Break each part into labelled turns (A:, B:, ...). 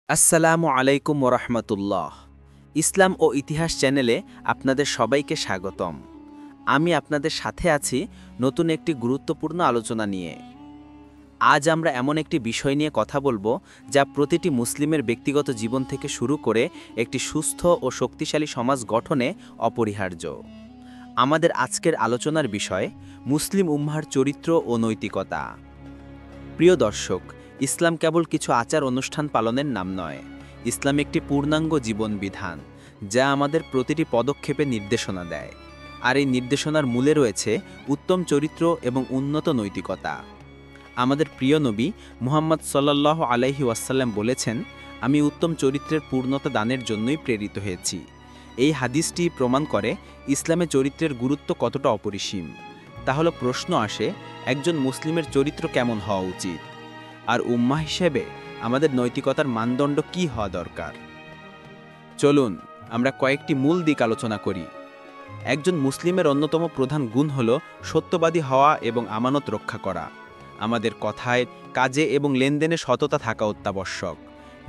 A: আসসালামু আলাইকুম ওরহমতুল্লাহ। ইসলাম ও ইতিহাস চ্যানেলে আপনাদের সবাইকে স্বাগতম। আমি আপনাদের সাথে আছি নতুন একটি গুরুত্বপূর্ণ আলোচনা নিয়ে। আজ আমরা এমন একটি বিষয় নিয়ে কথা বলবো যা প্রতিটি মুসলিমের ব্যক্তিগত জীবন থেকে শুরু করে একটি সুস্থ ও শক্তিশালী সমাজ গঠনে অপরিহার্য। আমাদের আজকের আলোচনার বিষয় মুসলিম উম্মাহর চরিত্র ও নৈতিকতা। প্রিয় দর্শক, ইসলাম কেবল কিছু আচার অনুষ্ঠান পালনের নাম নয়। ইসলাম একটি পূর্ণাঙ্গ জীবন বিধান যা আমাদের প্রতিটি পদক্ষেপে নির্দেশনা দেয়। আর এই নির্দেশনার মূলে রয়েছে উত্তম চরিত্র এবং উন্নত নৈতিকতা। আমাদের প্রিয় নবী মুহাম্মদ সাল্লাল্লাহু আলাইহি ওয়াসাল্লাম বলেছেন, আমি উত্তম চরিত্রের পূর্ণতা দানের জন্যই প্রেরিত হয়েছি। এই হাদিসটি প্রমাণ করে ইসলামে চরিত্রের গুরুত্ব কতটা অপরিসীম। তাহলে প্রশ্ন আসে, একজন মুসলিমের চরিত্র কেমন হওয়া উচিত? আর উম্মাহ হিসেবে আমাদের নৈতিকতার মানদণ্ড কি হওয়া দরকার? চলুন আমরা কয়েকটি মূল দিক আলোচনা করি। একজন মুসলিমের অন্যতম প্রধান গুণ হল সত্যবাদী হওয়া এবং আমানত রক্ষা করা। আমাদের কথায়, কাজে এবং লেনদেনে সততা থাকা অত্যাবশ্যক।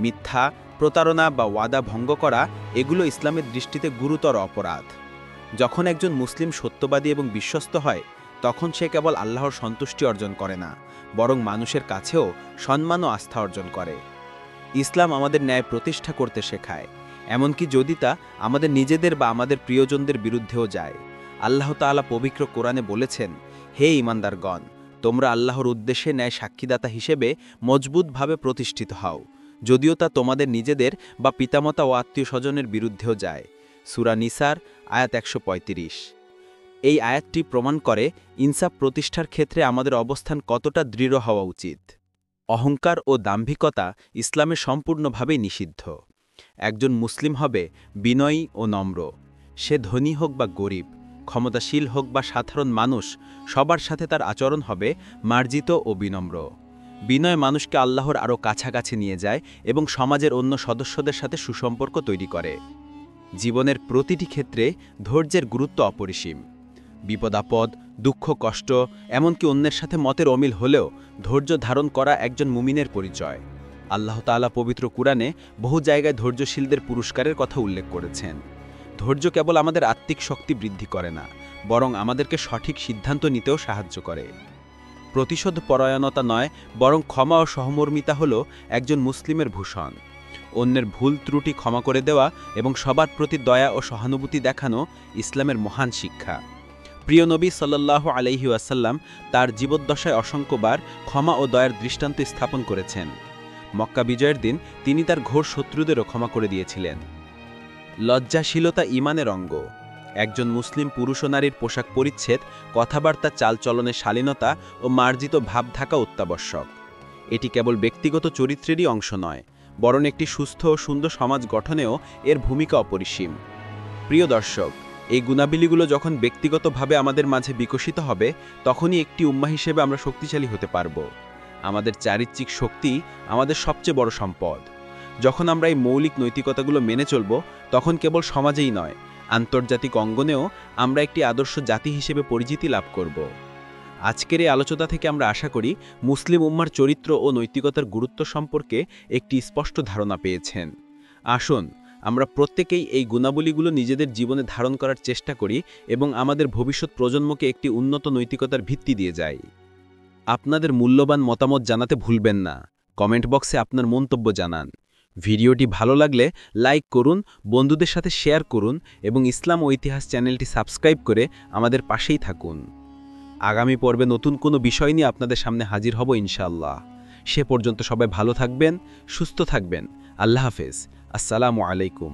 A: মিথ্যা, প্রতারণা বা ওয়াদা ভঙ্গ করা এগুলো ইসলামের দৃষ্টিতে গুরুতর অপরাধ। যখন একজন মুসলিম সত্যবাদী এবং বিশ্বস্ত হয়, তখন সে কেবল আল্লাহর সন্তুষ্টি অর্জন করে না, বরং মানুষের কাছেও সম্মান ও আস্থা অর্জন করে। ইসলাম আমাদের ন্যায় প্রতিষ্ঠা করতে শেখায়, এমনকি যদি তা আমাদের নিজেদের বা আমাদের প্রিয়জনদের বিরুদ্ধেও যায়। আল্লাহ তাআলা পবিত্র কোরআনে বলেছেন, হে ঈমানদারগণ, তোমরা আল্লাহর উদ্দেশ্যে ন্যায় সাক্ষীদাতা হিসেবে মজবুতভাবে প্রতিষ্ঠিত হও, যদিও তা তোমাদের নিজেদের বা পিতামাতা ও আত্মীয় স্বজনের বিরুদ্ধেও যায়। সূরা নিসার আয়াত ১৩৫। এই আয়াতটি প্রমাণ করে ইনসাফ প্রতিষ্ঠার ক্ষেত্রে আমাদের অবস্থান কতটা দৃঢ় হওয়া উচিত। অহংকার ও দাম্ভিকতা ইসলামে সম্পূর্ণভাবেই নিষিদ্ধ। একজন মুসলিম হবে বিনয়ী ও নম্র। সে ধনী হোক বা গরিব, ক্ষমতাশীল হোক বা সাধারণ মানুষ, সবার সাথে তার আচরণ হবে মার্জিত ও বিনম্র। বিনয় মানুষকে আল্লাহর আরও কাছাকাছি নিয়ে যায় এবং সমাজের অন্য সদস্যদের সাথে সুসম্পর্ক তৈরি করে। জীবনের প্রতিটি ক্ষেত্রে ধৈর্যের গুরুত্ব অপরিসীম। বিপদাপদ, দুঃখ, কষ্ট, এমনকি অন্যের সাথে মতের অমিল হলেও ধৈর্য ধারণ করা একজন মুমিনের পরিচয়। আল্লাহ তাআলা পবিত্র কুরআনে বহু জায়গায় ধৈর্যশীলদের পুরস্কারের কথা উল্লেখ করেছেন। ধৈর্য কেবল আমাদের আত্মিক শক্তি বৃদ্ধি করে না, বরং আমাদেরকে সঠিক সিদ্ধান্ত নিতেও সাহায্য করে। প্রতিশোধ পরায়ণতা নয়, বরং ক্ষমা ও সহমর্মিতা হল একজন মুসলিমের ভূষণ। অন্যের ভুল ত্রুটি ক্ষমা করে দেওয়া এবং সবার প্রতি দয়া ও সহানুভূতি দেখানো ইসলামের মহান শিক্ষা। প্রিয় নবী সাল্লাল্লাহু আলাইহি ওয়াসাল্লাম তার জীবদ্দশায় অসংখ্যবার ক্ষমা ও দয়ার দৃষ্টান্ত স্থাপন করেছেন। মক্কা বিজয়ের দিন তিনি তার ঘোর শত্রুদেরও ক্ষমা করে দিয়েছিলেন। লজ্জাশীলতা ঈমানের অঙ্গ। একজন মুসলিম পুরুষ ও নারীর পোশাক পরিচ্ছেদ, কথাবার্তা, চালচলনের শালীনতা ও মার্জিত ভাব থাকা অত্যাবশ্যক। এটি কেবল ব্যক্তিগত চরিত্রেরই অংশ নয়, বরং একটি সুস্থ ও সুন্দর সমাজ গঠনেও এর ভূমিকা অপরিসীম। প্রিয় দর্শক, এই গুণাবলীগুলো যখন ব্যক্তিগতভাবে আমাদের মাঝে বিকশিত হবে, তখনই একটি উম্মাহ হিসেবে আমরা শক্তিশালী হতে পারব। আমাদের চারিত্রিক শক্তি আমাদের সবচেয়ে বড় সম্পদ। যখন আমরা এই মৌলিক নৈতিকতাগুলো মেনে চলব, তখন কেবল সমাজেই নয়, আন্তর্জাতিক অঙ্গনেও আমরা একটি আদর্শ জাতি হিসেবে পরিচিতি লাভ করব। আজকের এই আলোচনা থেকে আমরা আশা করি মুসলিম উম্মাহর চরিত্র ও নৈতিকতার গুরুত্ব সম্পর্কে একটি স্পষ্ট ধারণা পেয়েছেন। আসুন আমরা প্রত্যেকেই এই গুণাবলীগুলো নিজেদের জীবনে ধারণ করার চেষ্টা করি এবং আমাদের ভবিষ্যৎ প্রজন্মকে একটি উন্নত নৈতিকতার ভিত্তি দিয়ে যাই। আপনাদের মূল্যবান মতামত জানাতে ভুলবেন না। কমেন্ট বক্সে আপনার মন্তব্য জানান। ভিডিওটি ভালো লাগলে লাইক করুন, বন্ধুদের সাথে শেয়ার করুন এবং ইসলাম ও ইতিহাস চ্যানেলটি সাবস্ক্রাইব করে আমাদের পাশেই থাকুন। আগামী পর্বে নতুন কোনো বিষয় নিয়ে আপনাদের সামনে হাজির হব ইনশাআল্লাহ। সে পর্যন্ত সবাই ভালো থাকবেন, সুস্থ থাকবেন। আল্লাহ হাফেজ। আসসালামু আলাইকুম।